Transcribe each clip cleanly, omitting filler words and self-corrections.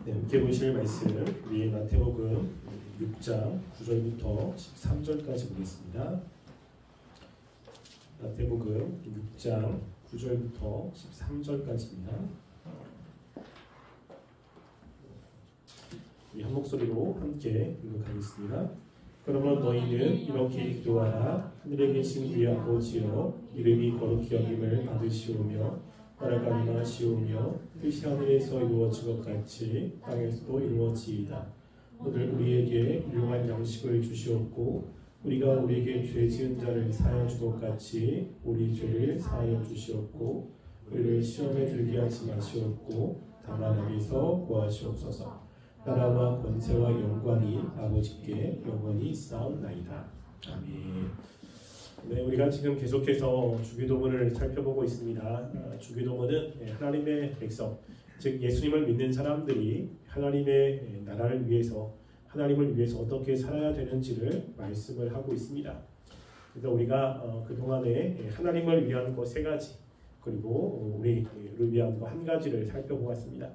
네, 함께 보실 말씀 우리 마태복음 6장 9절부터 13절까지 보겠습니다. 마태복음 6장 9절부터 13절까지입니다. 우리 한 목소리로 함께 읽어가겠습니다. 그러면 너희는 이렇게 기도하라. 하늘에 계신 우리 아버지여, 이름이 거룩히 여김을 받으시오며 나라가 임하시오며 뜻이 하늘에서 이루어진 것 같이 땅에서도 이루어지이다. 오늘 우리에게 일용할 양식을 주시옵고 우리가 우리에게 죄 지은 자를 사하여 준 것 같이 우리 죄를 사하여 주시옵고 우리를 시험에 들게 하지 마시옵고 다만 악에서 구하시옵소서. 나라와 권세와 영광이 아버지께 영원히 있사옵나이다. 아멘. 네, 우리가 지금 계속해서 주기도문을 살펴보고 있습니다. 주기도문은 하나님의 백성, 즉 예수님을 믿는 사람들이 하나님의 나라를 위해서, 하나님을 위해서 어떻게 살아야 되는지를 말씀을 하고 있습니다. 그래서 우리가 그동안에 하나님을 위한 것 3가지, 그리고 우리를 위한 것 1가지를 살펴보았습니다.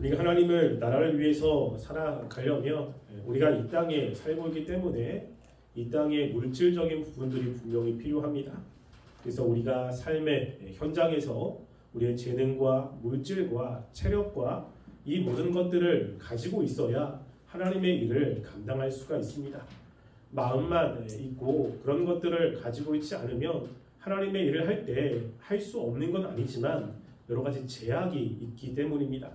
우리가 하나님을 나라를 위해서 살아가려면 우리가 이 땅에 살고 있기 때문에 이 땅의 물질적인 부분들이 분명히 필요합니다. 그래서 우리가 삶의 현장에서 우리의 재능과 물질과 체력과 이 모든 것들을 가지고 있어야 하나님의 일을 감당할 수가 있습니다. 마음만 있고 그런 것들을 가지고 있지 않으면 하나님의 일을 할 때 할 수 없는 건 아니지만 여러 가지 제약이 있기 때문입니다.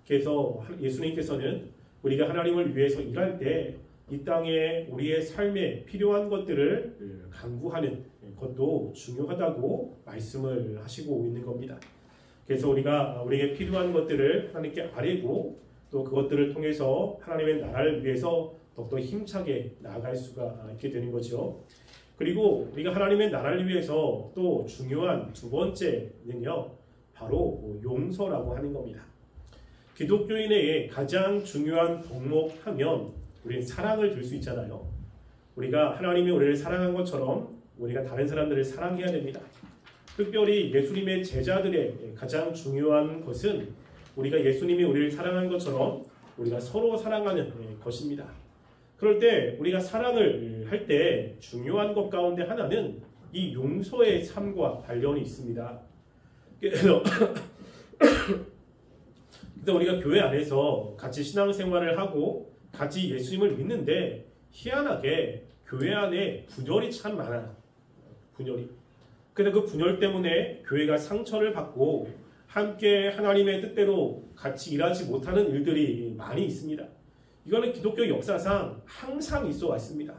그래서 예수님께서는 우리가 하나님을 위해서 일할 때 이 땅에 우리의 삶에 필요한 것들을 강구하는 것도 중요하다고 말씀을 하시고 있는 겁니다. 그래서 우리가 우리에게 필요한 것들을 하나님께 아뢰고 또 그것들을 통해서 하나님의 나라를 위해서 더욱더 힘차게 나아갈 수가 있게 되는 거죠. 그리고 우리가 하나님의 나라를 위해서 또 중요한 2번째는요, 바로 용서라고 하는 겁니다. 기독교인의 가장 중요한 덕목 하면 우리는 사랑을 들 수 있잖아요. 우리가 하나님이 우리를 사랑한 것처럼 우리가 다른 사람들을 사랑해야 됩니다. 특별히 예수님의 제자들의 가장 중요한 것은 우리가 예수님이 우리를 사랑한 것처럼 우리가 서로 사랑하는 것입니다. 그럴 때 우리가 사랑을 할 때 중요한 것 가운데 하나는 이 용서의 삶과 관련이 있습니다. 그래서 우리가 교회 안에서 같이 신앙생활을 하고 같이 예수님을 믿는데 희한하게 교회 안에 분열이 참 많아요. 분열이. 그래서 그 분열 때문에 교회가 상처를 받고 함께 하나님의 뜻대로 같이 일하지 못하는 일들이 많이 있습니다. 이거는 기독교 역사상 항상 있어 왔습니다.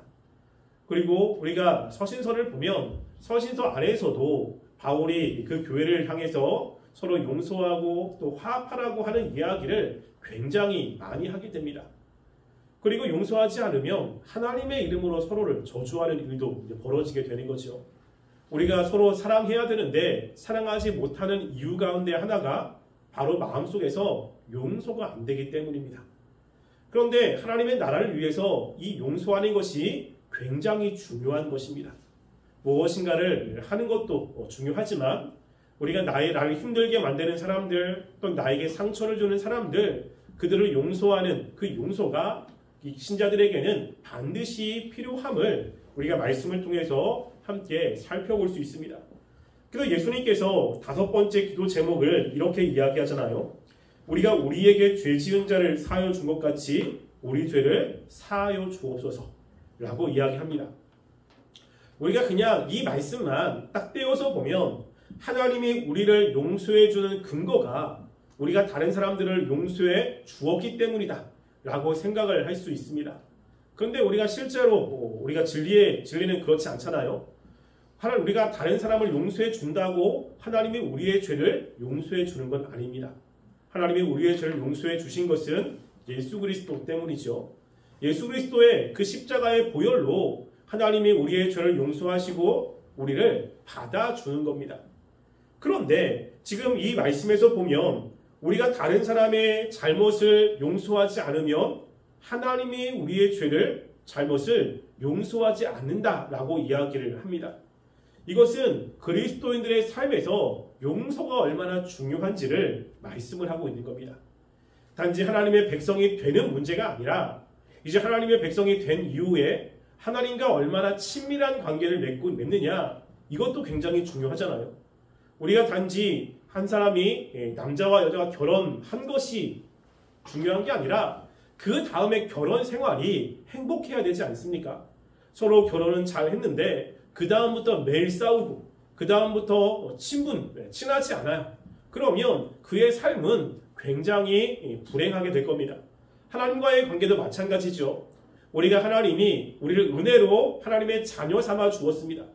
그리고 우리가 서신서를 보면 서신서 안에서도 바울이 그 교회를 향해서 서로 용서하고 또 화합하라고 하는 이야기를 굉장히 많이 하게 됩니다. 그리고 용서하지 않으면 하나님의 이름으로 서로를 저주하는 일도 벌어지게 되는 거죠. 우리가 서로 사랑해야 되는데 사랑하지 못하는 이유 가운데 하나가 바로 마음속에서 용서가 안 되기 때문입니다. 그런데 하나님의 나라를 위해서 이 용서하는 것이 굉장히 중요한 것입니다. 무엇인가를 하는 것도 중요하지만 우리가 나를 힘들게 만드는 사람들, 또 나에게 상처를 주는 사람들, 그들을 용서하는 그 용서가 이 신자들에게는 반드시 필요함을 우리가 말씀을 통해서 함께 살펴볼 수 있습니다. 그래서 예수님께서 5번째 기도 제목을 이렇게 이야기하잖아요. 우리가 우리에게 죄 지은 자를 사하여 준 것 같이 우리 죄를 사하여 주옵소서 라고 이야기합니다. 우리가 그냥 이 말씀만 딱 떼어서 보면 하나님이 우리를 용서해 주는 근거가 우리가 다른 사람들을 용서해 주었기 때문이다 라고 생각을 할 수 있습니다. 그런데 우리가 실제로 우리가 진리는 그렇지 않잖아요. 우리가 다른 사람을 용서해 준다고 하나님이 우리의 죄를 용서해 주는 건 아닙니다. 하나님이 우리의 죄를 용서해 주신 것은 예수 그리스도 때문이죠. 예수 그리스도의 그 십자가의 보혈로 하나님이 우리의 죄를 용서하시고 우리를 받아주는 겁니다. 그런데 지금 이 말씀에서 보면 우리가 다른 사람의 잘못을 용서하지 않으면 하나님이 우리의 잘못을 용서하지 않는다라고 이야기를 합니다. 이것은 그리스도인들의 삶에서 용서가 얼마나 중요한지를 말씀을 하고 있는 겁니다. 단지 하나님의 백성이 되는 문제가 아니라 이제 하나님의 백성이 된 이후에 하나님과 얼마나 친밀한 관계를 맺느냐, 이것도 굉장히 중요하잖아요. 우리가 단지 한 사람이 남자와 여자가 결혼한 것이 중요한 게 아니라 그 다음에 결혼 생활이 행복해야 되지 않습니까? 서로 결혼은 잘 했는데 그 다음부터 매일 싸우고 그 다음부터 친하지 않아요. 그러면 그의 삶은 굉장히 불행하게 될 겁니다. 하나님과의 관계도 마찬가지죠. 우리가 하나님이 우리를 은혜로 하나님의 자녀 삼아 주었습니다.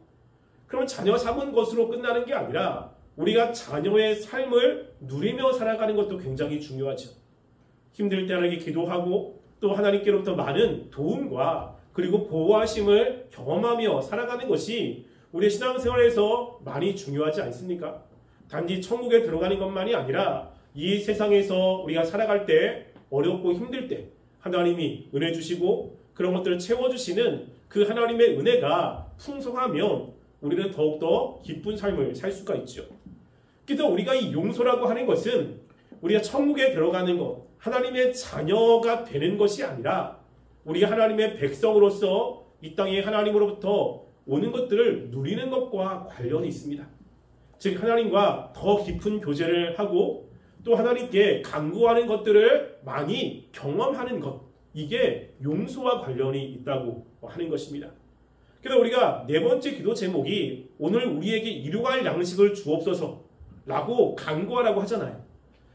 그럼 자녀 삼은 것으로 끝나는 게 아니라 우리가 자녀의 삶을 누리며 살아가는 것도 굉장히 중요하죠. 힘들 때 하나님께 기도하고 또 하나님께로부터 많은 도움과 그리고 보호하심을 경험하며 살아가는 것이 우리의 신앙생활에서 많이 중요하지 않습니까? 단지 천국에 들어가는 것만이 아니라 이 세상에서 우리가 살아갈 때 어렵고 힘들 때 하나님이 은혜 주시고 그런 것들을 채워주시는 그 하나님의 은혜가 풍성하면 우리는 더욱더 기쁜 삶을 살 수가 있죠. 그래서 우리가 이 용서라고 하는 것은 우리가 천국에 들어가는 것, 하나님의 자녀가 되는 것이 아니라 우리가 하나님의 백성으로서 이 땅에 하나님으로부터 오는 것들을 누리는 것과 관련이 있습니다. 즉 하나님과 더 깊은 교제를 하고 또 하나님께 간구하는 것들을 많이 경험하는 것, 이게 용서와 관련이 있다고 하는 것입니다. 그래서 우리가 네 번째 기도 제목이 오늘 우리에게 일용할 양식을 주옵소서 라고 간구하라고 하잖아요.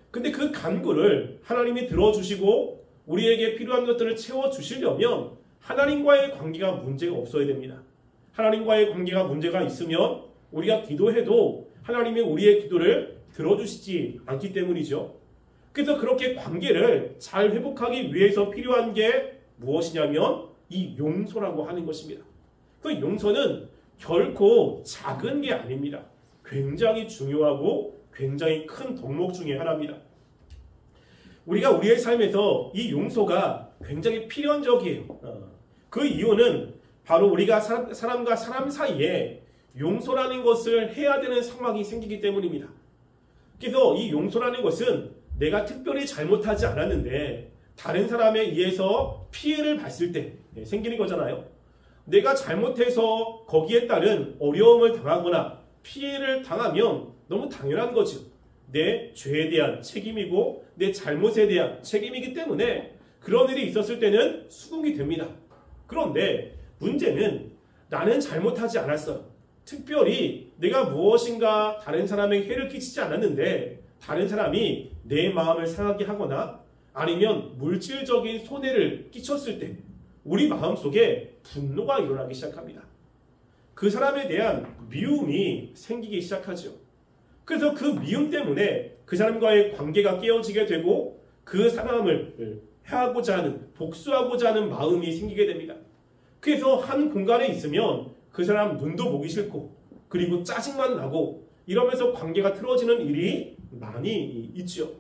근데 그 간구를 하나님이 들어주시고 우리에게 필요한 것들을 채워주시려면 하나님과의 관계가 문제가 없어야 됩니다. 하나님과의 관계가 문제가 있으면 우리가 기도해도 하나님이 우리의 기도를 들어주시지 않기 때문이죠. 그래서 그렇게 관계를 잘 회복하기 위해서 필요한 게 무엇이냐면 이 용서라고 하는 것입니다. 그 용서는 결코 작은 게 아닙니다. 굉장히 중요하고 굉장히 큰 덕목 중에 하나입니다. 우리가 우리의 삶에서 이 용서가 굉장히 필연적이에요. 그 이유는 바로 우리가 사람과 사람 사이에 용서라는 것을 해야 되는 상황이 생기기 때문입니다. 그래서 이 용서라는 것은 내가 특별히 잘못하지 않았는데 다른 사람에 의해서 피해를 봤을 때 생기는 거잖아요. 내가 잘못해서 거기에 따른 어려움을 당하거나 피해를 당하면 너무 당연한 거죠. 내 죄에 대한 책임이고 내 잘못에 대한 책임이기 때문에 그런 일이 있었을 때는 수긍이 됩니다. 그런데 문제는 나는 잘못하지 않았어요. 특별히 내가 무엇인가 다른 사람에게 해를 끼치지 않았는데 다른 사람이 내 마음을 상하게 하거나 아니면 물질적인 손해를 끼쳤을 때 우리 마음속에 분노가 일어나기 시작합니다. 그 사람에 대한 미움이 생기기 시작하죠. 그래서 그 미움 때문에 그 사람과의 관계가 깨어지게 되고 그 사람을 해하고자 하는, 복수하고자 하는 마음이 생기게 됩니다. 그래서 한 공간에 있으면 그 사람 눈도 보기 싫고 그리고 짜증만 나고 이러면서 관계가 틀어지는 일이 많이 있죠.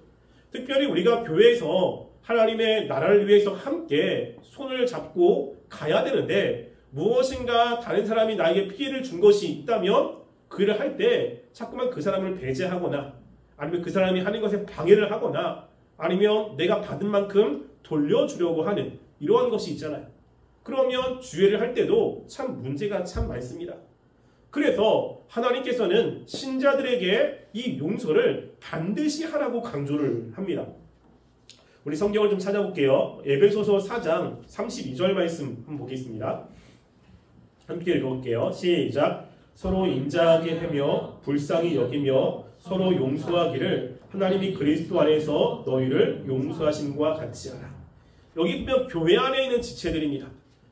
특별히 우리가 교회에서 하나님의 나라를 위해서 함께 손을 잡고 가야 되는데 무엇인가 다른 사람이 나에게 피해를 준 것이 있다면 그 일을 할 때 자꾸만 그 사람을 배제하거나 아니면 그 사람이 하는 것에 방해를 하거나 아니면 내가 받은 만큼 돌려주려고 하는 이러한 것이 있잖아요. 그러면 주례를 할 때도 참 문제가 참 많습니다. 그래서 하나님께서는 신자들에게 이 용서를 반드시 하라고 강조를 합니다. 우리 성경을 좀 찾아볼게요. 에베소서 4장 32절 말씀 한번 보겠습니다. 함께 읽어볼게요. 시작. 서로 인자하게 하며 불쌍히 여기며 서로 용서하기를 하나님이 그리스도 안에서 너희를 용서하심과 같이 하라. 여기 보면 교회 안에 있는 지체들입니다.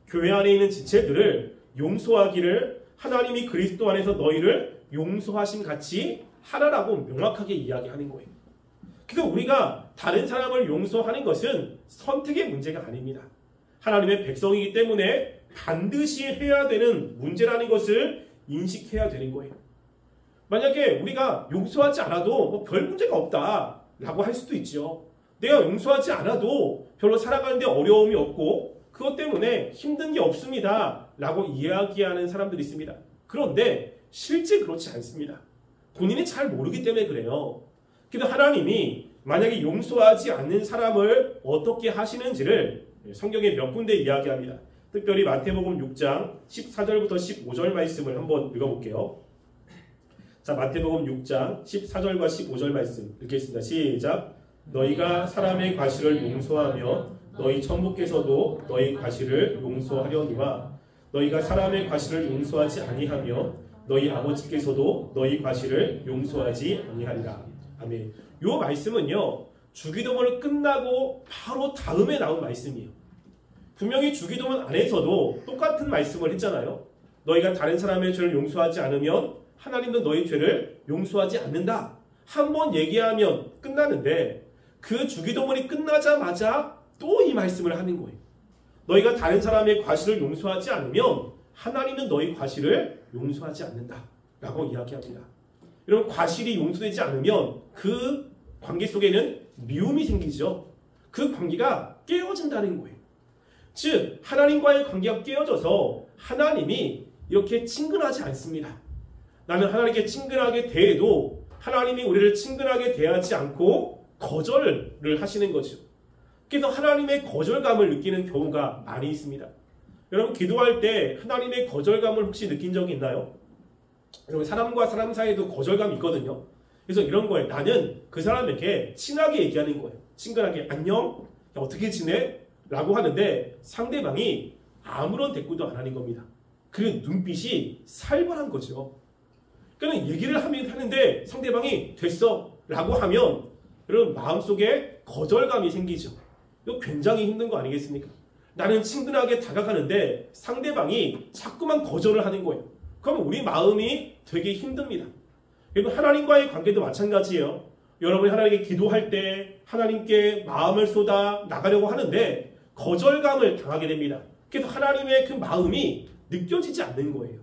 교회 안에 있는 지체들을 용서하기를 하나님이 그리스도 안에서 너희를 용서하심 같이 하라라고 명확하게 이야기하는 거예요. 그래서 우리가 다른 사람을 용서하는 것은 선택의 문제가 아닙니다. 하나님의 백성이기 때문에 반드시 해야 되는 문제라는 것을 인식해야 되는 거예요. 만약에 우리가 용서하지 않아도 별 문제가 없다라고 할 수도 있죠. 내가 용서하지 않아도 별로 살아가는데 어려움이 없고 그것 때문에 힘든 게 없습니다 라고 이야기하는 사람들이 있습니다. 그런데 실제 그렇지 않습니다. 본인이 잘 모르기 때문에 그래요. 그래서 하나님이 만약에 용서하지 않는 사람을 어떻게 하시는지를 성경에 몇 군데 이야기합니다. 특별히 마태복음 6장 14절부터 15절 말씀을 한번 읽어볼게요. 자, 마태복음 6장 14절과 15절 말씀 읽겠습니다. 시작. 너희가 사람의 과실을 용서하며 너희 천부께서도 너희 과실을 용서하려니와 너희가 사람의 과실을 용서하지 아니하며 너희 아버지께서도 너희 과실을 용서하지 아니하리라. 아멘. 요 말씀은요, 주기도문을 끝나고 바로 다음에 나온 말씀이에요. 분명히 주기도문 안에서도 똑같은 말씀을 했잖아요. 너희가 다른 사람의 죄를 용서하지 않으면 하나님도 너희 죄를 용서하지 않는다. 한 번 얘기하면 끝나는데 그 주기도문이 끝나자마자 또 이 말씀을 하는 거예요. 너희가 다른 사람의 과실을 용서하지 않으면 하나님은 너희 과실을 용서하지 않는다 라고 이야기합니다. 여러분, 과실이 용서되지 않으면 그 관계 속에는 미움이 생기죠. 그 관계가 깨어진다는 거예요. 즉 하나님과의 관계가 깨어져서 하나님이 이렇게 친근하지 않습니다. 나는 하나님께 친근하게 대해도 하나님이 우리를 친근하게 대하지 않고 거절을 하시는 거죠. 그래서 하나님의 거절감을 느끼는 경우가 많이 있습니다. 여러분, 기도할 때 하나님의 거절감을 혹시 느낀 적이 있나요? 여러분, 사람과 사람 사이에도 거절감이 있거든요. 그래서 이런 거예요. 나는 그 사람에게 친하게 얘기하는 거예요. 친근하게 안녕? 야, 어떻게 지내? 라고 하는데 상대방이 아무런 대꾸도 안 하는 겁니다. 그리고 눈빛이 살벌한 거죠. 그러니까 얘기를 하는데 상대방이 됐어 라고 하면 여러분, 마음속에 거절감이 생기죠. 이거 굉장히 힘든 거 아니겠습니까? 나는 친근하게 다가가는데 상대방이 자꾸만 거절을 하는 거예요. 그러면 우리 마음이 되게 힘듭니다. 그리고 하나님과의 관계도 마찬가지예요. 여러분이 하나님께 기도할 때 하나님께 마음을 쏟아 나가려고 하는데 거절감을 당하게 됩니다. 그래서 하나님의 그 마음이 느껴지지 않는 거예요.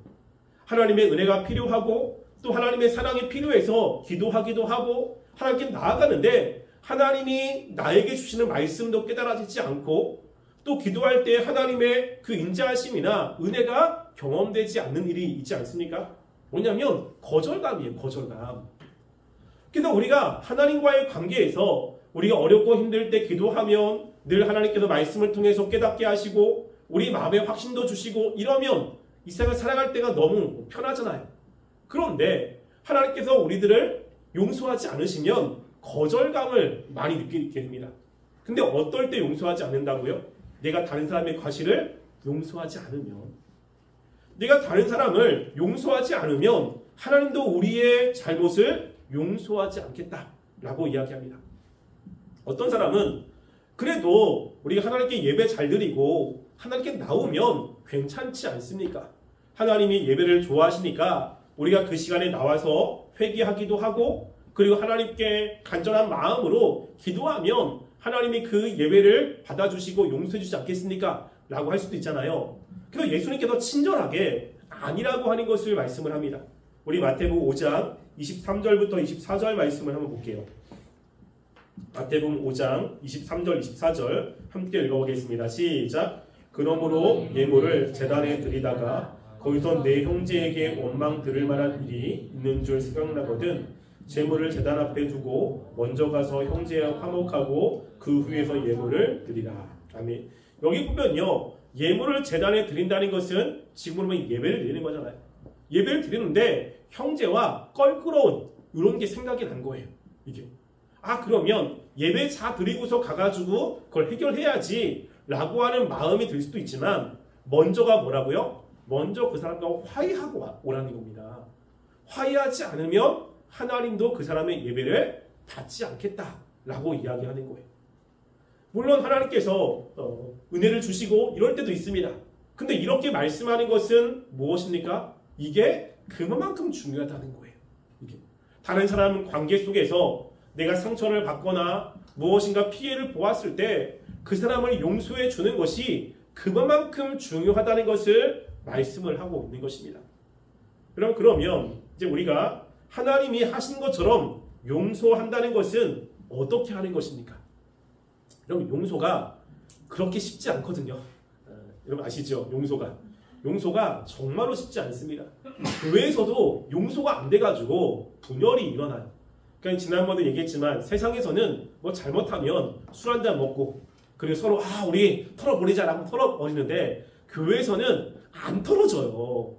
하나님의 은혜가 필요하고 또 하나님의 사랑이 필요해서 기도하기도 하고 하나님께 나아가는데 하나님이 나에게 주시는 말씀도 깨달아지지 않고 또 기도할 때 하나님의 그 인자하심이나 은혜가 경험되지 않는 일이 있지 않습니까? 뭐냐면 거절감이에요. 거절감. 그래서 우리가 하나님과의 관계에서 우리가 어렵고 힘들 때 기도하면 늘 하나님께서 말씀을 통해서 깨닫게 하시고 우리 마음에 확신도 주시고 이러면 이 세상을 살아갈 때가 너무 편하잖아요. 그런데 하나님께서 우리들을 용서하지 않으시면 거절감을 많이 느끼게 됩니다. 근데 어떨 때 용서하지 않는다고요? 내가 다른 사람의 과실을 용서하지 않으면, 내가 다른 사람을 용서하지 않으면 하나님도 우리의 잘못을 용서하지 않겠다라고 이야기합니다. 어떤 사람은 그래도 우리가 하나님께 예배 잘 드리고 하나님께 나오면 괜찮지 않습니까? 하나님이 예배를 좋아하시니까 우리가 그 시간에 나와서 회개하기도 하고 그리고 하나님께 간절한 마음으로 기도하면 하나님이 그 예배를 받아주시고 용서해 주지 않겠습니까? 라고 할 수도 있잖아요. 그래서 예수님께서 친절하게 아니라고 하는 것을 말씀을 합니다. 우리 마태복음 5장 23절부터 24절 말씀을 한번 볼게요. 마태복음 5장 23절 24절 함께 읽어보겠습니다. 시작. 그러므로 예물을 제단에 드리다가 거기서 내 형제에게 원망 들을 만한 일이 있는 줄 생각나거든 제물을 제단 앞에 두고 먼저 가서 형제와 화목하고 그 후에서 예물을 드리라. 아멘. 여기 보면요, 예물을 제단에 드린다는 것은 지금으로 보면 예배를 드리는 거잖아요. 예배를 드리는데 형제와 껄끄러운 이런 게 생각이 난 거예요. 이게 그러면 예배 다 드리고서 가가지고 그걸 해결해야지 라고 하는 마음이 들 수도 있지만 먼저가 뭐라고요? 먼저 그 사람과 화해하고 오라는 겁니다. 화해하지 않으면 하나님도 그 사람의 예배를 받지 않겠다라고 이야기하는 거예요. 물론 하나님께서 은혜를 주시고 이럴 때도 있습니다. 근데 이렇게 말씀하는 것은 무엇입니까? 이게 그만큼 중요하다는 거예요. 이게 다른 사람 관계 속에서 내가 상처를 받거나 무엇인가 피해를 보았을 때 그 사람을 용서해 주는 것이 그만큼 중요하다는 것을 말씀을 하고 있는 것입니다. 그러면 이제 우리가 하나님이 하신 것처럼 용서한다는 것은 어떻게 하는 것입니까? 여러분, 용서가 그렇게 쉽지 않거든요. 여러분 아시죠? 용서가 정말로 쉽지 않습니다. 교회에서도 용서가 안 돼가지고 분열이 일어나요. 그러니까 지난번에 얘기했지만 세상에서는 뭐 잘못하면 술 한잔 먹고 그리고 서로 우리 털어버리자라고 털어버리는데 교회에서는 안 털어져요.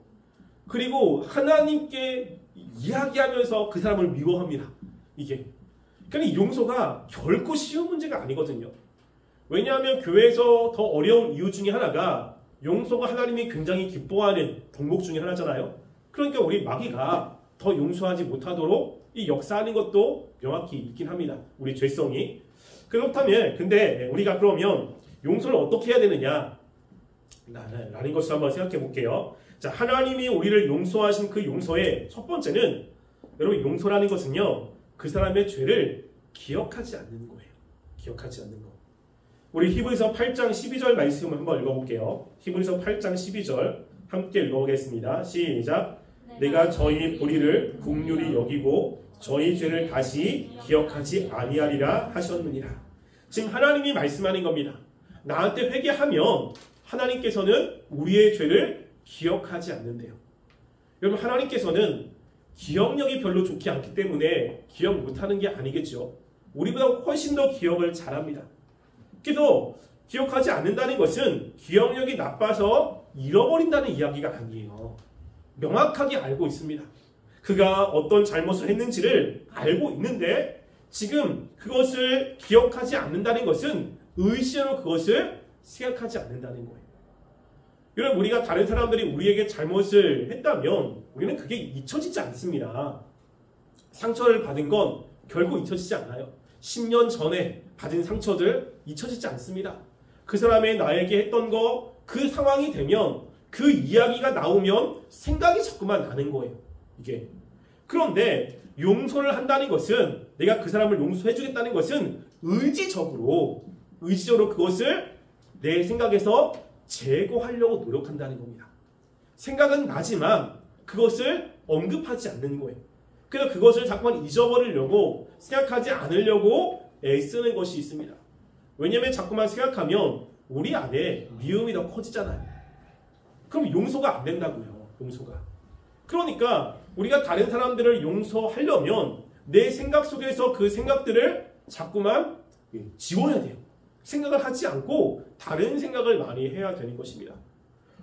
그리고 하나님께 이야기하면서 그 사람을 미워합니다. 이게. 그러니까 이 용서가 결코 쉬운 문제가 아니거든요. 왜냐하면 교회에서 더 어려운 이유 중에 하나가 용서가 하나님이 굉장히 기뻐하는 덕목 중에 하나잖아요. 그러니까 우리 마귀가 더 용서하지 못하도록 이 역사하는 것도 명확히 있긴 합니다. 우리 죄성이. 그렇다면 근데 우리가 그러면 용서를 어떻게 해야 되느냐 라는 것을 한번 생각해 볼게요. 자, 하나님이 우리를 용서하신 그 용서의 첫 번째는 여러분 용서라는 것은요 그 사람의 죄를 기억하지 않는 거예요. 기억하지 않는 거. 우리 히브리서 8장 12절 말씀을 한번 읽어볼게요. 히브리서 8장 12절 함께 읽어보겠습니다. 시작. 내가 저희 불의를 긍휼히 여기고 저희 죄를 다시 기억하지 아니하리라 하셨느니라. 지금 하나님이 말씀하는 겁니다. 나한테 회개하면 하나님께서는 우리의 죄를 기억하지 않는데요. 여러분 하나님께서는 기억력이 별로 좋지 않기 때문에 기억 못하는 게 아니겠죠. 우리보다 훨씬 더 기억을 잘합니다. 그래도 기억하지 않는다는 것은 기억력이 나빠서 잃어버린다는 이야기가 아니에요. 명확하게 알고 있습니다. 그가 어떤 잘못을 했는지를 알고 있는데 지금 그것을 기억하지 않는다는 것은 의식으로 그것을 생각하지 않는다는 거예요. 여러분 우리가 다른 사람들이 우리에게 잘못을 했다면 우리는 그게 잊혀지지 않습니다. 상처를 받은 건 결국 잊혀지지 않아요. 10년 전에 받은 상처들 잊혀지지 않습니다. 그 사람이 나에게 했던 거 그 상황이 되면 그 이야기가 나오면 생각이 자꾸만 나는 거예요. 이게. 그런데 용서를 한다는 것은 내가 그 사람을 용서해 주겠다는 것은 의지적으로 그것을 내 생각에서 제거하려고 노력한다는 겁니다. 생각은 나지만 그것을 언급하지 않는 거예요. 그래서 그것을 자꾸만 잊어버리려고 생각하지 않으려고 애쓰는 것이 있습니다. 왜냐하면 자꾸만 생각하면 우리 안에 미움이 더 커지잖아요. 그럼 용서가 안 된다고요. 용서가. 그러니까 우리가 다른 사람들을 용서하려면 내 생각 속에서 그 생각들을 자꾸만 지워야 돼요. 생각을 하지 않고 다른 생각을 많이 해야 되는 것입니다.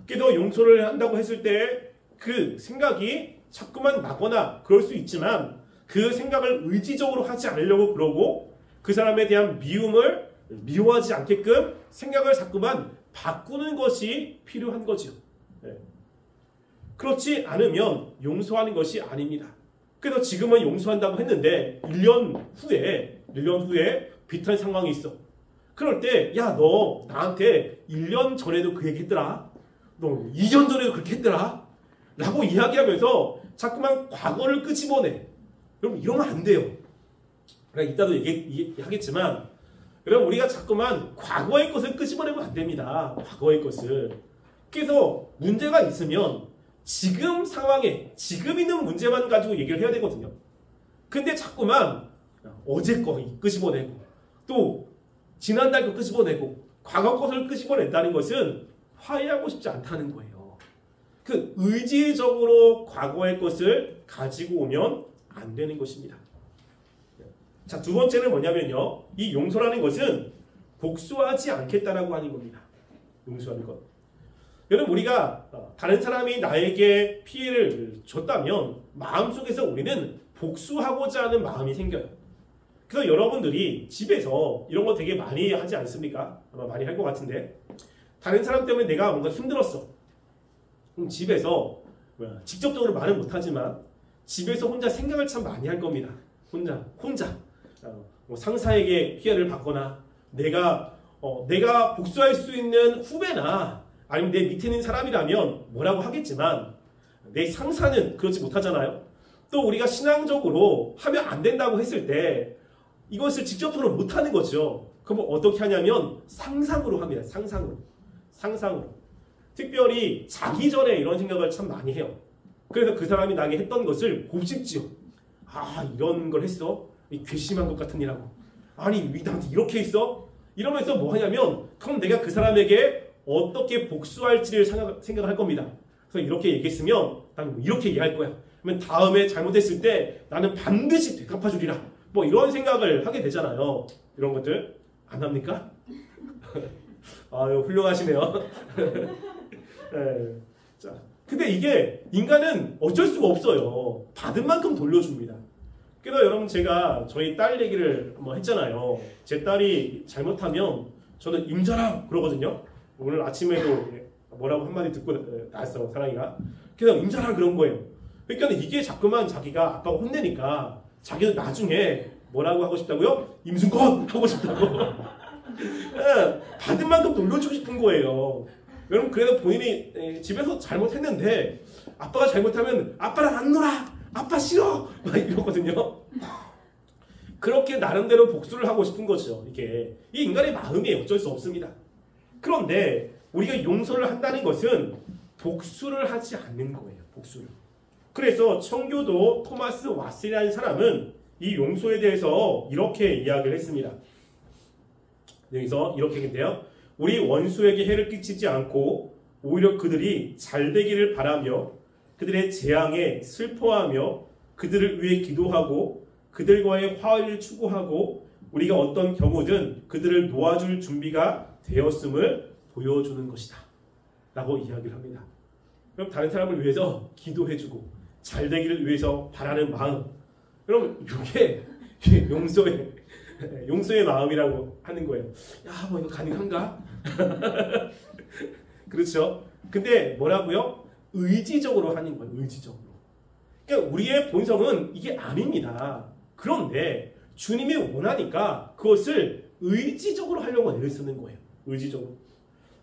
그래도 용서를 한다고 했을 때 그 생각이 자꾸만 나거나 그럴 수 있지만 그 생각을 의지적으로 하지 않으려고 그러고 그 사람에 대한 미움을 미워하지 않게끔 생각을 자꾸만 바꾸는 것이 필요한 거죠. 네. 그렇지 않으면 용서하는 것이 아닙니다. 그래서 지금은 용서한다고 했는데 1년 후에 비슷한 상황이 있어. 그럴 때 야 너 나한테 1년 전에도 그 얘기 했더라. 너 2년 전에도 그렇게 했더라. 라고 이야기하면서 자꾸만 과거를 끄집어내. 여러분 이러면 안 돼요. 그러니까 이따도 얘기하겠지만 여러분 우리가 자꾸만 과거의 것을 끄집어내면 안 됩니다. 과거의 것을. 그래서 문제가 있으면 지금 상황에 지금 있는 문제만 가지고 얘기를 해야 되거든요. 근데 자꾸만 어제 거 끄집어내고 또 지난달 거 끄집어내고 과거 것을 끄집어낸다는 것은 화해하고 싶지 않다는 거예요. 그 의지적으로 과거의 것을 가지고 오면 안 되는 것입니다. 자, 두 번째는 뭐냐면요. 이 용서라는 것은 복수하지 않겠다라고 하는 겁니다. 용서하는 것. 여러분 우리가 다른 사람이 나에게 피해를 줬다면 마음속에서 우리는 복수하고자 하는 마음이 생겨요. 그래서 여러분들이 집에서 이런 거 되게 많이 하지 않습니까? 아마 많이 할 것 같은데 다른 사람 때문에 내가 뭔가 힘들었어. 그럼 집에서 직접적으로 말은 못하지만 집에서 혼자 생각을 참 많이 할 겁니다. 혼자 뭐 상사에게 피해를 받거나 내가 복수할 수 있는 후배나 아니면 내 밑에 있는 사람이라면 뭐라고 하겠지만 내 상사는 그렇지 못하잖아요. 또 우리가 신앙적으로 하면 안 된다고 했을 때 이것을 직접적으로 못하는 거죠. 그럼 어떻게 하냐면 상상으로 합니다. 상상으로. 특별히 자기 전에 이런 생각을 참 많이 해요. 그래서 그 사람이 나에게 했던 것을 곱씹지요. 아 이런 걸 했어? 괘씸한 것 같은 이라고. 아니 왜 나한테 이렇게 했어? 이러면서 뭐 하냐면 그럼 내가 그 사람에게 어떻게 복수할지를 생각을 할 겁니다. 그래서 이렇게 얘기했으면 나는 이렇게 얘기할 거야. 그러면 다음에 잘못했을 때 나는 반드시 되갚아주리라 뭐 이런 생각을 하게 되잖아요. 이런 것들 안 합니까? 아유, 훌륭하시네요. 네. 자, 근데 이게 인간은 어쩔 수가 없어요. 받은 만큼 돌려줍니다. 그래서 여러분 제가 저희 딸 얘기를 뭐 했잖아요. 제 딸이 잘못하면 저는 임자랑 그러거든요. 오늘 아침에도 뭐라고 한마디 듣고 나왔어, 사랑이가. 그래서 임자랑 그런 거예요. 그러니까 이게 자꾸만 자기가 아빠가 혼내니까 자기는 나중에 뭐라고 하고 싶다고요? 임순건 하고 싶다고. 받은 만큼 돌려주고 싶은 거예요. 여러분 그래도 본인이 집에서 잘못했는데 아빠가 잘못하면 아빠랑 안 놀아! 아빠 싫어! 막 이러거든요. 그렇게 나름대로 복수를 하고 싶은 거죠. 이게 이 인간의 마음이 어쩔 수 없습니다. 그런데 우리가 용서를 한다는 것은 복수를 하지 않는 거예요. 복수를. 그래서 청교도 토마스 왓슨이라는 사람은 이 용서에 대해서 이렇게 이야기를 했습니다. 여기서 이렇게 했는데요. 우리 원수에게 해를 끼치지 않고 오히려 그들이 잘 되기를 바라며 그들의 재앙에 슬퍼하며 그들을 위해 기도하고 그들과의 화해를 추구하고 우리가 어떤 경우든 그들을 놓아줄 준비가 되었음을 보여주는 것이다 라고 이야기를 합니다. 그럼 다른 사람을 위해서 기도해주고 잘 되기를 위해서 바라는 마음, 여러분 이게 용서의 마음이라고 하는 거예요. 야, 뭐 이거 가능한가? 그렇죠? 근데 뭐라고요? 의지적으로 하는 거예요. 의지적으로. 그러니까 우리의 본성은 이게 아닙니다. 그런데 주님이 원하니까 그것을 의지적으로 하려고 애를 쓰는 거예요. 의지적으로.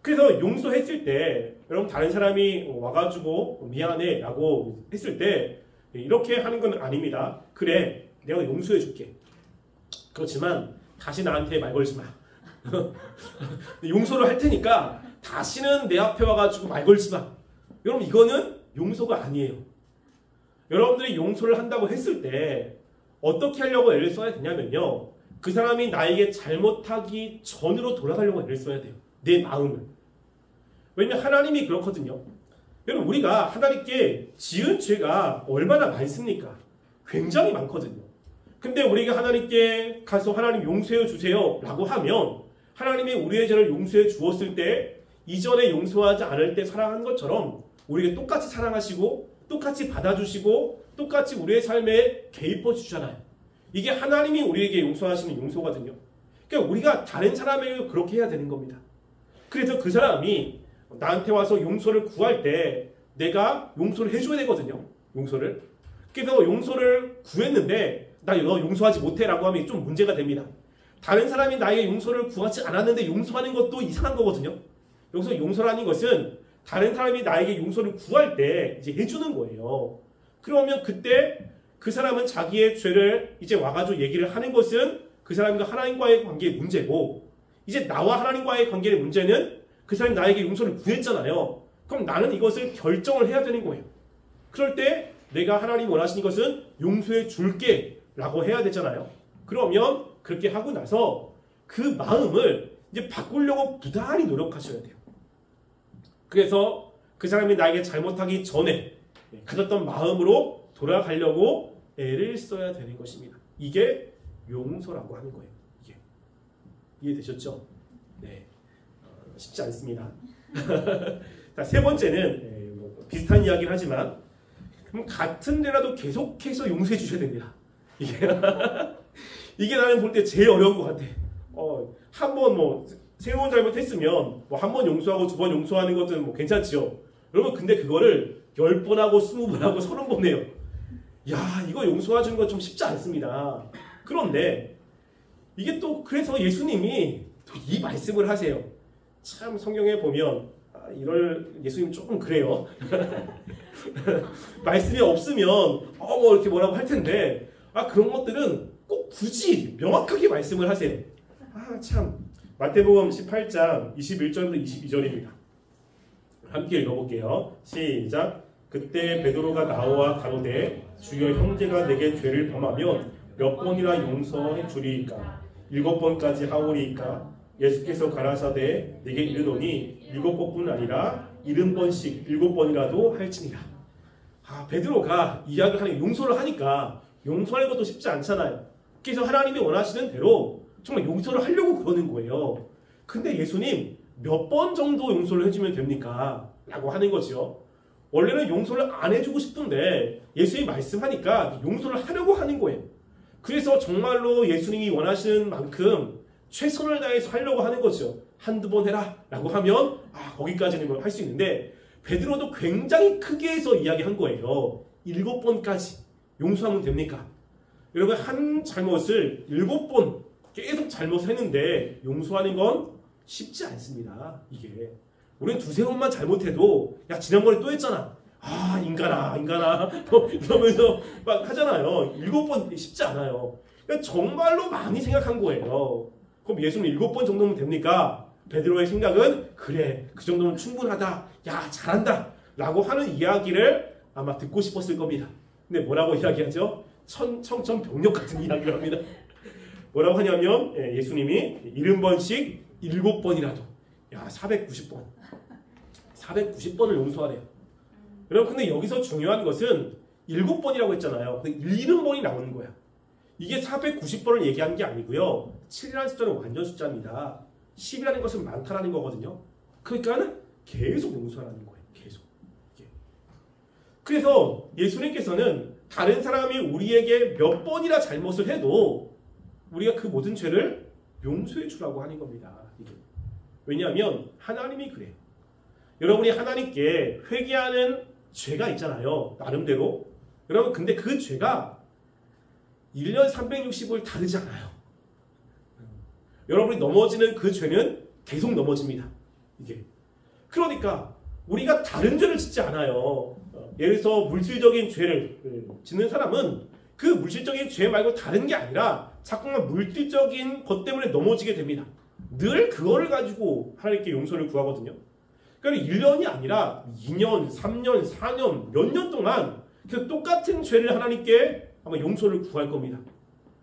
그래서 용서했을 때 여러분 다른 사람이 와가지고 미안해 라고 했을 때 이렇게 하는 건 아닙니다. 그래, 내가 용서해 줄게. 그렇지만 다시 나한테 말 걸지 마. 용서를 할 테니까 다시는 내 앞에 와가지고 말 걸지 마. 여러분 이거는 용서가 아니에요. 여러분들이 용서를 한다고 했을 때 어떻게 하려고 애를 써야 되냐면요. 그 사람이 나에게 잘못하기 전으로 돌아가려고 애를 써야 돼요. 내 마음을. 왜냐하면 하나님이 그렇거든요. 여러분 우리가 하나님께 지은 죄가 얼마나 많습니까? 굉장히 많거든요. 근데 우리가 하나님께 가서 하나님 용서해 주세요 라고 하면 하나님이 우리의 죄를 용서해 주었을 때 이전에 용서하지 않을 때 사랑한 것처럼 우리에게 똑같이 사랑하시고 똑같이 받아주시고 똑같이 우리의 삶에 개입해 주잖아요. 이게 하나님이 우리에게 용서하시는 용서거든요. 그러니까 우리가 다른 사람에게도 그렇게 해야 되는 겁니다. 그래서 그 사람이 나한테 와서 용서를 구할 때 내가 용서를 해줘야 되거든요. 용서를. 그래서 용서를 구했는데 나 너 용서하지 못해 라고 하면 좀 문제가 됩니다. 다른 사람이 나에게 용서를 구하지 않았는데 용서하는 것도 이상한 거거든요. 여기서 용서라는 것은 다른 사람이 나에게 용서를 구할 때 이제 해주는 거예요. 그러면 그때 그 사람은 자기의 죄를 이제 와가지고 얘기를 하는 것은 그 사람과 하나님과의 관계의 문제고 이제 나와 하나님과의 관계의 문제는 그 사람이 나에게 용서를 구했잖아요. 그럼 나는 이것을 결정을 해야 되는 거예요. 그럴 때 내가 하나님이 원하시는 것은 용서해 줄게 라고 해야 되잖아요. 그러면 그렇게 하고 나서 그 마음을 이제 바꾸려고 부단히 노력하셔야 돼요. 그래서 그 사람이 나에게 잘못하기 전에 가졌던 마음으로 돌아가려고 애를 써야 되는 것입니다. 이게 용서라고 하는 거예요. 이게. 이해되셨죠? 네. 쉽지 않습니다. 자, 세 번째는 비슷한 이야기를 하지만 그럼 같은 데라도 계속해서 용서해 주셔야 됩니다. 이게 나는 볼 때 제일 어려운 것 같아. 한 번 뭐 새로운 잘못했으면 뭐 한 번 용서하고 두 번 용서하는 것은 뭐 괜찮지요. 여러분 근데 그거를 10번 하고 20번 하고 30번 해요. 야, 이거 용서해주는 건 좀 쉽지 않습니다. 그런데 이게 또 그래서 예수님이 또 이 말씀을 하세요. 참 성경에 보면 이럴 예수님 조금 그래요. 말씀이 없으면 뭐 이렇게 뭐라고 할 텐데 그런 것들은 꼭 굳이 명확하게 말씀을 하세요. 참 마태복음 18장 21절부터 22절입니다. 함께 읽어볼게요. 시작. 그때 베드로가 나와 가로되 주여 형제가 내게 죄를 범하면 몇 번이나 용서해 주리이까? 7번까지 하오리이까? 예수께서 가라사대 내게 이르노니 7번뿐 아니라 70번씩 7번이라도 할지니라. 베드로가 이야기를 하는 용서를 하니까 용서하는 것도 쉽지 않잖아요. 그래서 하나님이 원하시는 대로 정말 용서를 하려고 그러는 거예요. 근데 예수님 몇 번 정도 용서를 해주면 됩니까? 라고 하는 거죠. 원래는 용서를 안 해주고 싶은데 예수님이 말씀하니까 용서를 하려고 하는 거예요. 그래서 정말로 예수님이 원하시는 만큼 최선을 다해서 하려고 하는 거죠. 한두 번 해라 라고 하면 거기까지는 할 수 있는데 베드로도 굉장히 크게 해서 이야기한 거예요. 7번까지 용서하면 됩니까? 여러분 한 잘못을 7번 계속 잘못했는데 용서하는 건 쉽지 않습니다. 이게 우리는 두세 번만 잘못해도 야 지난번에 또 했잖아. 인간아 이러면서 막 하잖아요. 7번 쉽지 않아요. 그러니까 정말로 많이 생각한 거예요. 그럼 예수님 7번 정도면 됩니까? 베드로의 생각은 그래 그 정도면 충분하다. 야 잘한다 라고 하는 이야기를 아마 듣고 싶었을 겁니다. 근데 뭐라고 이야기하죠? 청천벽력 같은 이야기를 합니다. 뭐라고 하냐면 예수님이 70번씩 7번이라도 490번 490번을 용서하래요. 여러분 근데 여기서 중요한 것은 7번이라고 했잖아요. 근데 70번이 나오는 거야. 이게 490번을 얘기한 게 아니고요. 7이라는 숫자는 완전 숫자입니다. 10이라는 것은 많다라는 거거든요. 그러니까 계속 용서하라는 거예요. 계속. 그래서 예수님께서는 다른 사람이 우리에게 몇 번이나 잘못을 해도 우리가 그 모든 죄를 용서해 주라고 하는 겁니다. 이게. 왜냐하면 하나님이 그래요. 여러분이 하나님께 회개하는 죄가 있잖아요. 나름대로. 여러분 근데 그 죄가 1년 360을 다르지 않아요. 여러분이 넘어지는 그 죄는 계속 넘어집니다. 이게. 그러니까 우리가 다른 죄를 짓지 않아요. 예를 들어서 물질적인 죄를 짓는 사람은 그 물질적인 죄 말고 다른 게 아니라 자꾸만 물질적인 것 때문에 넘어지게 됩니다. 늘 그거를 가지고 하나님께 용서를 구하거든요. 그러니까 1년이 아니라 2년, 3년, 4년, 몇 년 동안 그 똑같은 죄를 하나님께 아마 용서를 구할 겁니다.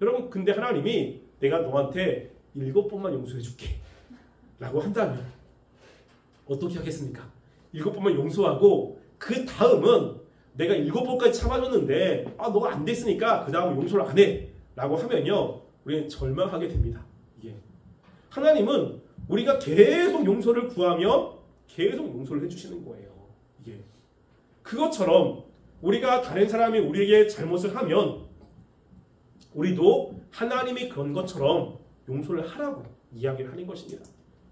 여러분 근데 하나님이 내가 너한테 7번만 용서해 줄게 라고 한다면 어떻게 하겠습니까? 7번만 용서하고 그 다음은 내가 7번까지 참아줬는데 너가 안 됐으니까 그 다음은 용서를 안 해 라고 하면요 우리는 절망하게 됩니다. 이게. 하나님은 우리가 계속 용서를 구하면 계속 용서를 해주시는 거예요. 이게. 그것처럼 우리가 다른 사람이 우리에게 잘못을 하면 우리도 하나님이 그런 것처럼 용서를 하라고 이야기를 하는 것입니다.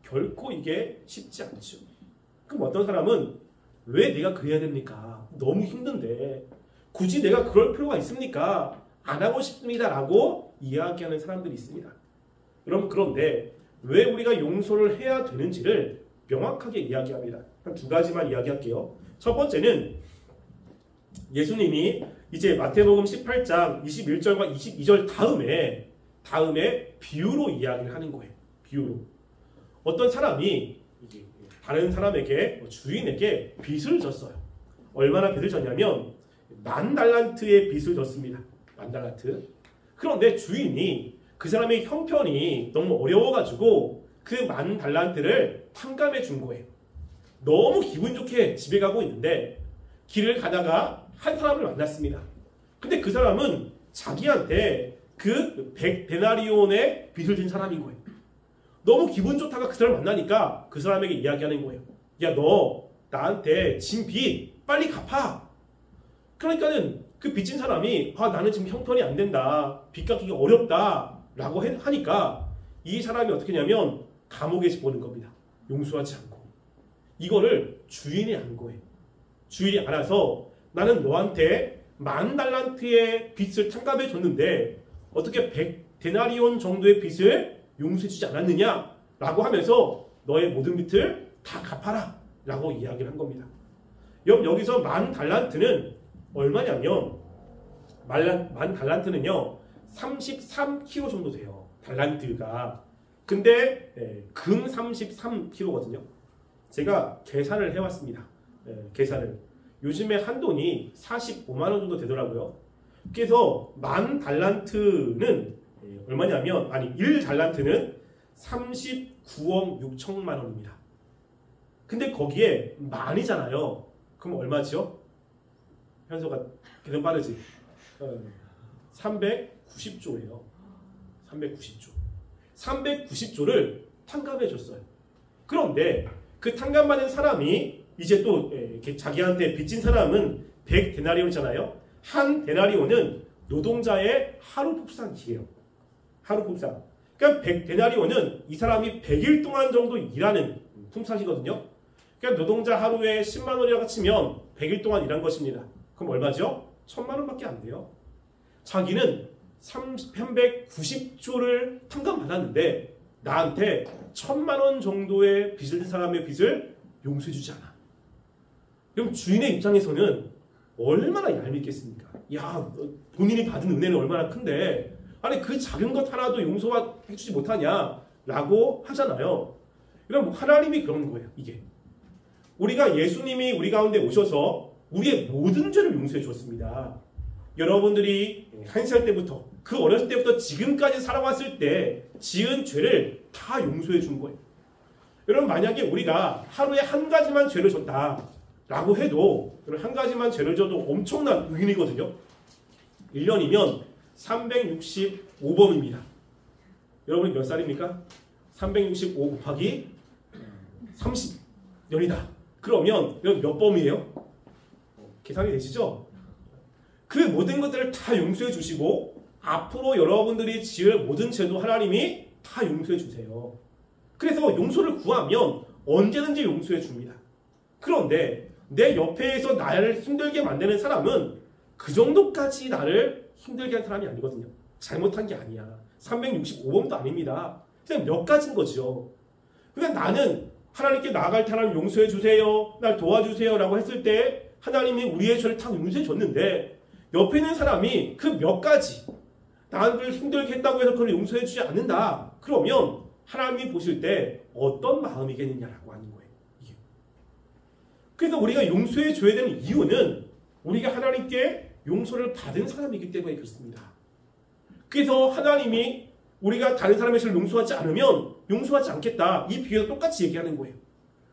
결코 이게 쉽지 않죠. 그럼 어떤 사람은 왜 내가 그래야 됩니까? 너무 힘든데 굳이 내가 그럴 필요가 있습니까? 안 하고 싶습니다 라고 이야기하는 사람들이 있습니다. 여러분 그런데 왜 우리가 용서를 해야 되는지를 명확하게 이야기합니다. 한 두 가지만 이야기할게요. 첫 번째는 예수님이 이제 마태복음 18장 21절과 22절 다음에 비유로 이야기를 하는 거예요. 비유로. 어떤 사람이 다른 사람에게 주인에게 빚을 졌어요. 얼마나 빚을 졌냐면 10,000달란트의 빚을 졌습니다. 10,000달란트. 그런데 주인이 그 사람의 형편이 너무 어려워가지고 그 10,000달란트를 탕감해 준 거예요. 너무 기분 좋게 집에 가고 있는데 길을 가다가 한 사람을 만났습니다. 근데 그 사람은 자기한테 그 100데나리온의 빚을 진 사람인 거예요. 너무 기분 좋다가 그 사람을 만나니까 그 사람에게 이야기하는 거예요. 야, 너 나한테 진 빚 빨리 갚아. 그러니까는 그 빚진 사람이 나는 지금 형편이 안 된다. 빚 갚기가 어렵다. 라고 하니까 이 사람이 어떻게 하냐면 감옥에 집어넣는 겁니다. 용서하지 않고. 이거를 주인이 안 거예요. 주인이 알아서 나는 너한테 10,000달란트의 빚을 탕감해 줬는데 어떻게 100데나리온 정도의 빚을 용서해 주지 않았느냐 라고 하면서 너의 모든 빚을 다 갚아라 라고 이야기를 한 겁니다. 여기서 10,000달란트는 얼마냐면 10,000달란트는요 33kg 정도 돼요. 달란트가. 근데 금 33kg거든요. 제가 계산을 해왔습니다. 계산을. 요즘에 한돈이 45만 원 정도 되더라고요. 그래서 10,000달란트는 얼마냐면 1달란트는 39억 6천만 원입니다. 근데 거기에 만이잖아요. 그럼 얼마죠? 현서가 계산 빠르지? 390조예요. 390조. 390조를 탕감해 줬어요. 그런데 그 탕감받은 사람이 이제 또 자기한테 빚진 사람은 100데나리온이잖아요. 한 데나리온은 노동자의 하루 품삯이에요. 하루 품삯. 그러니까 100데나리온은 이 사람이 100일 동안 정도 일하는 품삯이거든요. 그러니까 노동자 하루에 10만 원이라고 치면 100일 동안 일한 것입니다. 그럼 얼마죠? 1000만 원밖에 안 돼요. 자기는 390조를 탕감받았는데 나한테 1000만 원 정도의 빚을 진 사람의 빚을 용서해주지 않아. 그럼 주인의 입장에서는 얼마나 얄밉겠습니까? 야, 본인이 받은 은혜는 얼마나 큰데 아니 그 작은 것 하나도 용서해주지 못하냐 라고 하잖아요. 그럼 하나님이 그런 거예요. 이게 우리가 예수님이 우리 가운데 오셔서 우리의 모든 죄를 용서해 주었습니다. 여러분들이 한 살 때부터 그 어렸을 때부터 지금까지 살아왔을 때 지은 죄를 다 용서해 준 거예요. 여러분 만약에 우리가 하루에 한 가지만 죄를 졌다라고 해도 한 가지만 죄를 져도 엄청난 의인이거든요. 1년이면 365범입니다. 여러분이 몇 살입니까? 365 곱하기 30년이다. 그러면 여러분 몇 범이에요? 계산이 되시죠? 그 모든 것들을 다 용서해 주시고 앞으로 여러분들이 지을 모든 죄도 하나님이 다 용서해 주세요. 그래서 용서를 구하면 언제든지 용서해 줍니다. 그런데 내 옆에서 나를 힘들게 만드는 사람은 그 정도까지 나를 힘들게 한 사람이 아니거든요. 잘못한 게 아니야. 365범도 아닙니다. 그냥 몇 가지인 거죠. 그냥 나는 하나님께 나아갈 때 하나님 용서해 주세요. 날 도와주세요. 라고 했을 때 하나님이 우리의 죄를 다 용서해 줬는데 옆에 있는 사람이 그 몇 가지 나를 힘들게 했다고 해서 그걸 용서해 주지 않는다. 그러면 하나님이 보실 때 어떤 마음이겠느냐라고 하는 거예요. 이게. 그래서 우리가 용서해 줘야 되는 이유는 우리가 하나님께 용서를 받은 사람이기 때문에 그렇습니다. 그래서 하나님이 우리가 다른 사람의 죄를 용서하지 않으면 용서하지 않겠다. 이 비유도 똑같이 얘기하는 거예요.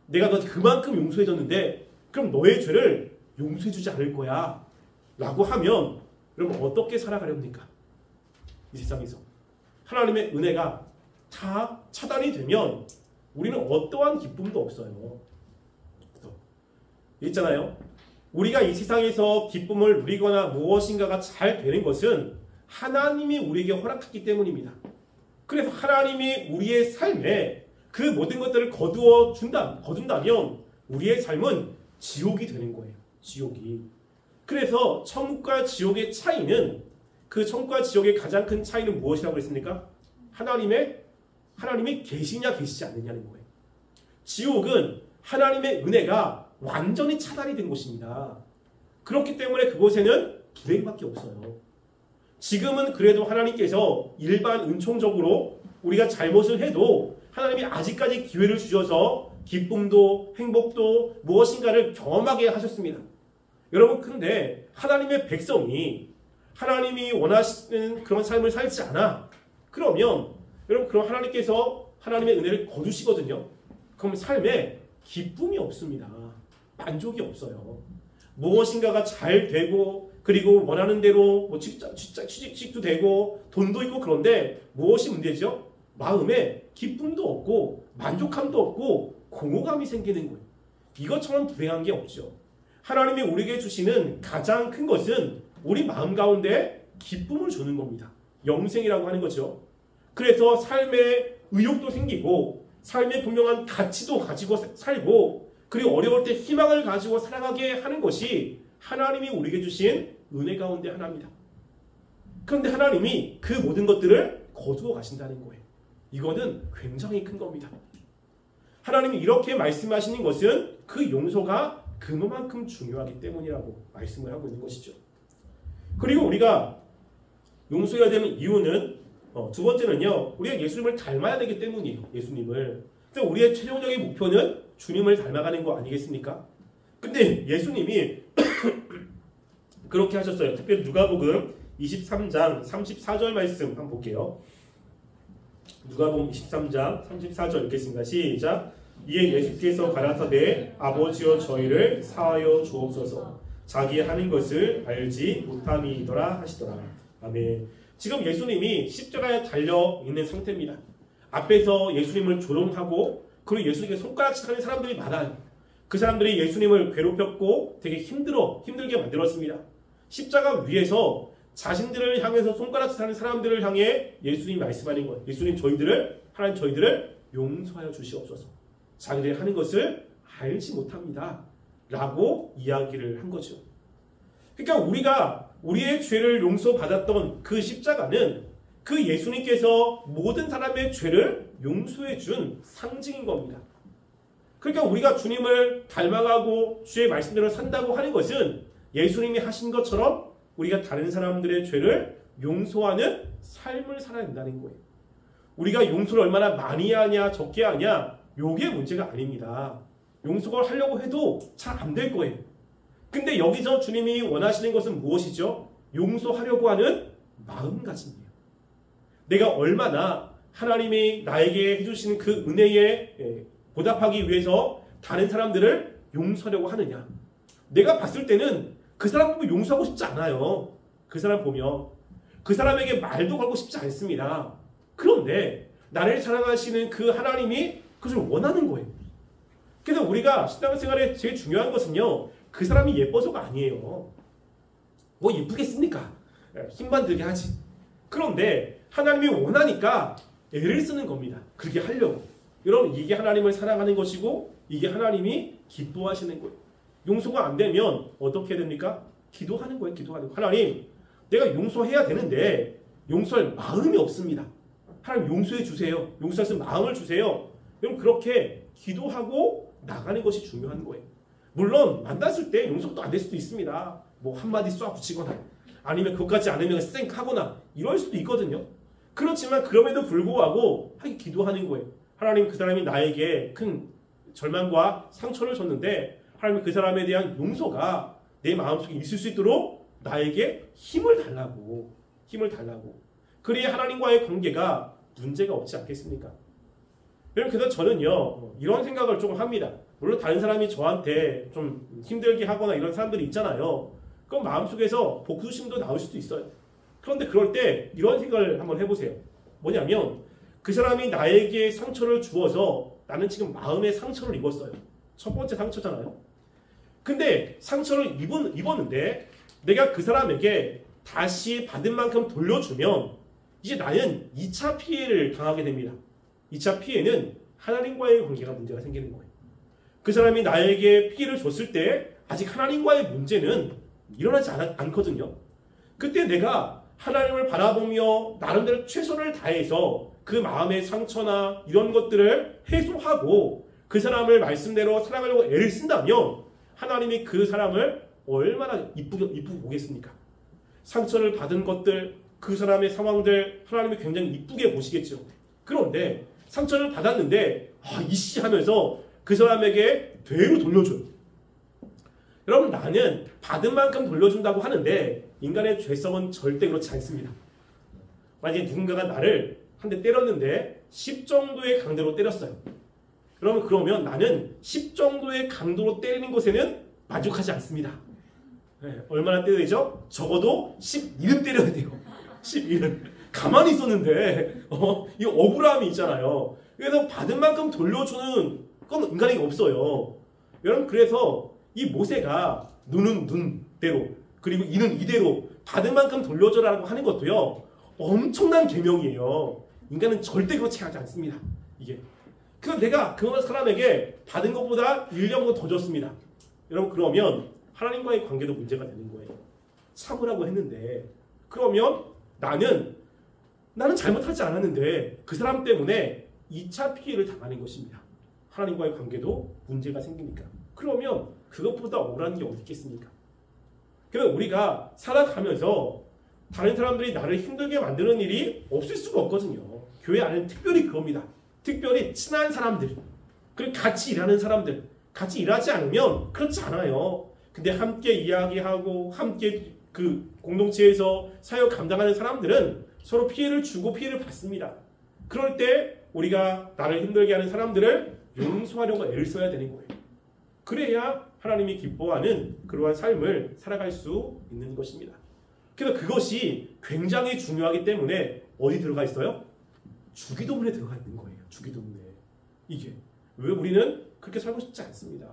내가 너 그만큼 용서해줬는데 그럼 너의 죄를 용서해주지 않을 거야. 라고 하면 여러분 어떻게 살아가렵니까? 이 세상에서. 하나님의 은혜가 다 차단이 되면 우리는 어떠한 기쁨도 없어요. 있잖아요. 우리가 이 세상에서 기쁨을 누리거나 무엇인가가 잘 되는 것은 하나님이 우리에게 허락했기 때문입니다. 그래서 하나님이 우리의 삶에 그 모든 것들을 거둔다면 우리의 삶은 지옥이 되는 거예요. 지옥이. 그래서 천국과 지옥의 차이는 그 천국과 지옥의 가장 큰 차이는 무엇이라고 했습니까? 하나님이 계시냐 계시지 않느냐는 거예요. 지옥은 하나님의 은혜가 완전히 차단이 된 곳입니다. 그렇기 때문에 그곳에는 불행밖에 없어요. 지금은 그래도 하나님께서 일반 은총적으로 우리가 잘못을 해도 하나님이 아직까지 기회를 주셔서 기쁨도 행복도 무엇인가를 경험하게 하셨습니다. 여러분 근데 하나님의 백성이 하나님이 원하시는 그런 삶을 살지 않아. 그러면 여러분 그럼 하나님께서 하나님의 은혜를 거두시거든요. 그럼 삶에 기쁨이 없습니다. 만족이 없어요. 무엇인가가 잘 되고 그리고 원하는 대로 뭐 취직도 되고 돈도 있고 그런데 무엇이 문제죠? 마음에 기쁨도 없고 만족함도 없고 공허감이 생기는 거예요. 이것처럼 불행한 게 없죠. 하나님이 우리에게 주시는 가장 큰 것은 우리 마음 가운데 기쁨을 주는 겁니다. 영생이라고 하는 거죠. 그래서 삶에 의욕도 생기고 삶의 분명한 가치도 가지고 살고 그리고 어려울 때 희망을 가지고 살아가게 하는 것이 하나님이 우리에게 주신 은혜 가운데 하나입니다. 그런데 하나님이 그 모든 것들을 거두어 가신다는 거예요. 이거는 굉장히 큰 겁니다. 하나님이 이렇게 말씀하시는 것은 그 용서가 그만큼 중요하기 때문이라고 말씀을 하고 있는 것이죠. 그리고 우리가 용서해야 되는 이유는 두 번째는요. 우리가 예수님을 닮아야 되기 때문이에요. 예수님을. 그래서 우리의 최종적인 목표는 주님을 닮아가는 거 아니겠습니까? 근데 예수님이 그렇게 하셨어요. 특별히 누가복음 23장 34절 말씀 한번 볼게요. 누가복음 23장 34절 읽겠습니다. 시작. 이에 예수께서 가라사대 아버지여 저희를 사하여 주옵소서. 자기 하는 것을 알지 못함이더라 하시더라. 아멘. 지금 예수님이 십자가에 달려 있는 상태입니다. 앞에서 예수님을 조롱하고 그리고 예수님께 손가락질 하는 사람들이 많아요. 그 사람들이 예수님을 괴롭혔고 되게 힘들게 만들었습니다. 십자가 위에서 자신들을 향해서 손가락질 하는 사람들을 향해 예수님이 말씀하는 거예요. 예수님 하나님 저희들을 용서하여 주시옵소서. 자기들이 하는 것을 알지 못합니다. 라고 이야기를 한 거죠. 그러니까 우리가 우리의 죄를 용서받았던 그 십자가는 그 예수님께서 모든 사람의 죄를 용서해 준 상징인 겁니다. 그러니까 우리가 주님을 닮아가고 주의 말씀대로 산다고 하는 것은 예수님이 하신 것처럼 우리가 다른 사람들의 죄를 용서하는 삶을 살아야 된다는 거예요. 우리가 용서를 얼마나 많이 하냐 적게 하냐 요게 문제가 아닙니다. 용서를 하려고 해도 잘 안 될 거예요. 근데 여기서 주님이 원하시는 것은 무엇이죠? 용서하려고 하는 마음가짐이에요. 내가 얼마나 하나님이 나에게 해주시는 그 은혜에 보답하기 위해서 다른 사람들을 용서하려고 하느냐. 내가 봤을 때는 그 사람 보면 용서하고 싶지 않아요. 그 사람 보면 그 사람에게 말도 걸고 싶지 않습니다. 그런데 나를 사랑하시는 그 하나님이 그것을 원하는 거예요. 그래서 우리가 신앙생활에 제일 중요한 것은요, 그 사람이 예뻐서가 아니에요. 뭐 예쁘겠습니까? 힘만 들게 하지. 그런데 하나님이 원하니까 애를 쓰는 겁니다. 그렇게 하려고. 여러분, 이게 하나님을 사랑하는 것이고 이게 하나님이 기뻐하시는 거예요. 용서가 안 되면 어떻게 됩니까? 기도하는 거예요. 기도하는 거예요. 하나님, 내가 용서해야 되는데 용서할 마음이 없습니다. 하나님 용서해 주세요. 용서할 수 있는 마음을 주세요. 여러분, 그렇게 기도하고 나가는 것이 중요한 거예요. 물론 만났을 때 용서도 안 될 수도 있습니다. 뭐 한마디 쏴 붙이거나 아니면 그것까지 않으면 쌩하거나 이럴 수도 있거든요. 그렇지만 그럼에도 불구하고 기도하는 거예요. 하나님, 그 사람이 나에게 큰 절망과 상처를 줬는데 하나님, 그 사람에 대한 용서가 내 마음속에 있을 수 있도록 나에게 힘을 달라고. 그래야 하나님과의 관계가 문제가 없지 않겠습니까? 여러분, 그래서 저는요, 이런 생각을 조금 합니다. 물론 다른 사람이 저한테 좀 힘들게 하거나 이런 사람들이 있잖아요. 그럼 마음속에서 복수심도 나올 수도 있어요. 그런데 그럴 때 이런 생각을 한번 해보세요. 뭐냐면 그 사람이 나에게 상처를 주어서 나는 지금 마음의 상처를 입었어요. 첫 번째 상처잖아요. 근데 상처를 입었는데 내가 그 사람에게 다시 받은 만큼 돌려주면 이제 나는 2차 피해를 당하게 됩니다. 2차 피해는 하나님과의 관계가 문제가 생기는 거예요. 그 사람이 나에게 피해를 줬을 때 아직 하나님과의 문제는 일어나지 않거든요. 그때 내가 하나님을 바라보며 나름대로 최선을 다해서 그 마음의 상처나 이런 것들을 해소하고 그 사람을 말씀대로 사랑하려고 애를 쓴다면 하나님이 그 사람을 얼마나 이쁘게 보겠습니까? 상처를 받은 것들, 그 사람의 상황들 하나님이 굉장히 이쁘게 보시겠죠. 그런데 상처를 받았는데 이씨 하면서 그 사람에게 되로 돌려줘요. 여러분, 나는 받은 만큼 돌려준다고 하는데 인간의 죄성은 절대 그렇지 않습니다. 만약에 누군가가 나를 한 대 때렸는데 10 정도의 강도로 때렸어요. 그러면 나는 10 정도의 강도로 때리는 것에는 만족하지 않습니다. 얼마나 때려야 되죠? 적어도 11은 때려야 돼요. 11은. 가만히 있었는데 이 억울함이 있잖아요. 그래서 받은 만큼 돌려주는 건 인간에게 없어요. 여러분, 그래서 이 모세가 눈은 눈대로 그리고 이는 이대로 받은 만큼 돌려줘라고 하는 것도요, 엄청난 계명이에요. 인간은 절대 그렇지 하지 않습니다. 이게. 그래서 내가 그 사람에게 받은 것보다 1년보다 더 줬습니다. 여러분, 그러면 하나님과의 관계도 문제가 되는 거예요. 참으라고 했는데 그러면 나는 잘못하지 않았는데 그 사람 때문에 2차 피해를 당하는 것입니다. 하나님과의 관계도 문제가 생기니까. 그러면 그것보다 억울한 게 어디 있겠습니까? 그래서 우리가 살아가면서 다른 사람들이 나를 힘들게 만드는 일이 없을 수가 없거든요. 교회 안에는 특별히 그럽니다. 특별히 친한 사람들, 그리고 같이 일하는 사람들, 같이 일하지 않으면 그렇지 않아요. 근데 함께 이야기하고 함께 그 공동체에서 사역 감당하는 사람들은 서로 피해를 주고 피해를 받습니다. 그럴 때 우리가 나를 힘들게 하는 사람들을 용서하려고 애를 써야 되는 거예요. 그래야 하나님이 기뻐하는 그러한 삶을 살아갈 수 있는 것입니다. 그래서 그것이 굉장히 중요하기 때문에 어디 들어가 있어요? 주기도문에 들어가 있는 거예요. 주기도문에. 이게 왜 우리는 그렇게 살고 싶지 않습니다.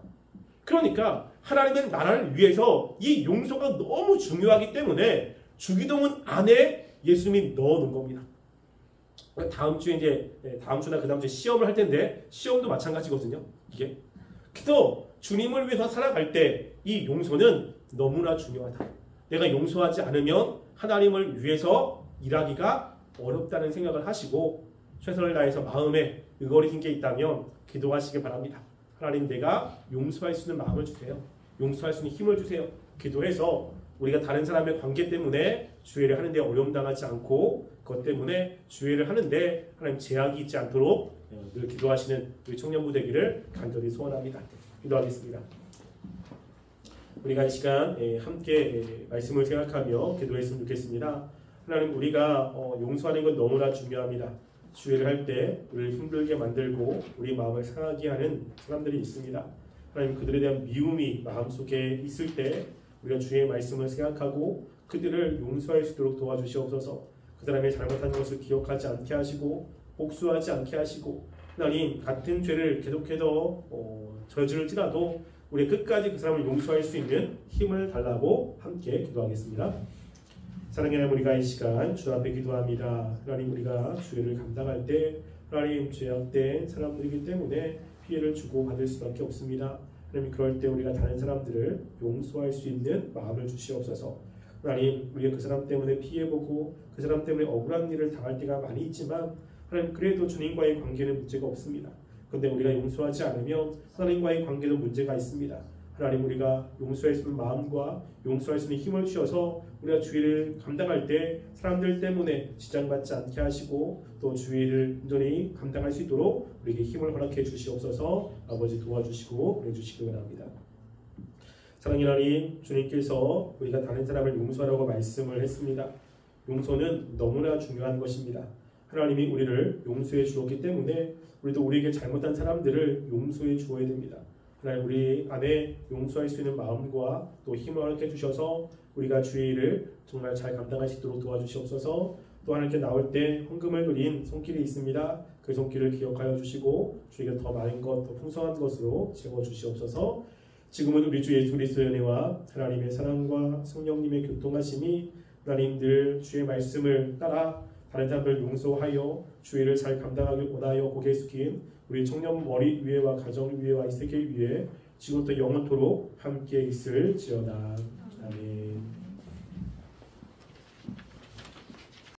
그러니까 하나님의 나라를 위해서 이 용서가 너무 중요하기 때문에 주기도문 안에 예수님이 넣어놓은 겁니다. 다음 주에 이제 다음 주나 그 다음 주에 시험을 할 텐데 시험도 마찬가지거든요. 이게 그래서 주님을 위해서 살아갈 때 이 용서는 너무나 중요하다. 내가 용서하지 않으면 하나님을 위해서 일하기가 어렵다는 생각을 하시고 최선을 다해서 마음에 의거리신 게 있다면 기도하시기 바랍니다. 하나님, 내가 용서할 수 있는 마음을 주세요. 용서할 수 있는 힘을 주세요. 기도해서 우리가 다른 사람의 관계 때문에 주의를 하는데 어려움 당하지 않고 그것 때문에 주의를 하는데 하나님 제약이 있지 않도록 늘 기도하시는 우리 청년부 되기를 간절히 소원합니다. 기도하겠습니다. 우리가 이 시간 함께 말씀을 생각하며 기도했으면 좋겠습니다. 하나님, 우리가 용서하는 건 너무나 중요합니다. 주의를 할 때 우리를 힘들게 만들고 우리 마음을 상하게 하는 사람들이 있습니다. 하나님, 그들에 대한 미움이 마음속에 있을 때 우리가 주의 말씀을 생각하고 그들을 용서할 수 있도록 도와주시옵소서. 그 사람의 잘못한 것을 기억하지 않게 하시고 복수하지 않게 하시고 하나님, 같은 죄를 계속해서 저지를지라도 우리 끝까지 그 사람을 용서할 수 있는 힘을 달라고 함께 기도하겠습니다. 사랑하는 하나님, 우리가 이 시간 주 앞에 기도합니다. 하나님, 우리가 주의를 감당할 때 하나님, 죄악된 사람들이기 때문에 피해를 주고 받을 수밖에 없습니다. 하나님, 그럴 때 우리가 다른 사람들을 용서할 수 있는 마음을 주시옵소서. 하나님, 우리가 그 사람 때문에 피해보고 그 사람 때문에 억울한 일을 당할 때가 많이 있지만 하나님, 그래도 주님과의 관계는 문제가 없습니다. 그런데 우리가 용서하지 않으면 하나님과의 관계도 문제가 있습니다. 하나님, 우리가 용서할 수 있는 마음과 용서할 수 있는 힘을 주셔서 우리가 주의를 감당할 때 사람들 때문에 지장받지 않게 하시고 또 주의를 온전히 감당할 수 있도록 우리에게 힘을 허락해 주시옵소서. 아버지, 도와주시고 해주시기 바랍니다. 사랑하는 하나님, 주님께서 우리가 다른 사람을 용서하라고 말씀을 했습니다. 용서는 너무나 중요한 것입니다. 하나님이 우리를 용서해 주었기 때문에 우리도 우리에게 잘못한 사람들을 용서해 주어야 됩니다. 하나님, 우리 안에 용서할 수 있는 마음과 또 힘을 허락해 주셔서 우리가 주의를 정말 잘 감당할 수 있도록 도와주시옵소서. 또 하나님께 나올 때 헌금을 드린 손길이 있습니다. 그 손길을 기억하여 주시고 주에게 더 많은 것, 더 풍성한 것으로 채워주시옵소서. 지금은 우리 주 예수 그리스도의 은혜와 하나님의 사랑과 성령님의 교통하심이 하나님 늘 주의 말씀을 따라 다른 사람을 용서하여 주의를 잘 감당하길 원하여 고개 숙인 우리 청년 머리 위에와 가정 위에와 이 세계 위에 지금부터 영원토록 함께 있을지어다. 아멘.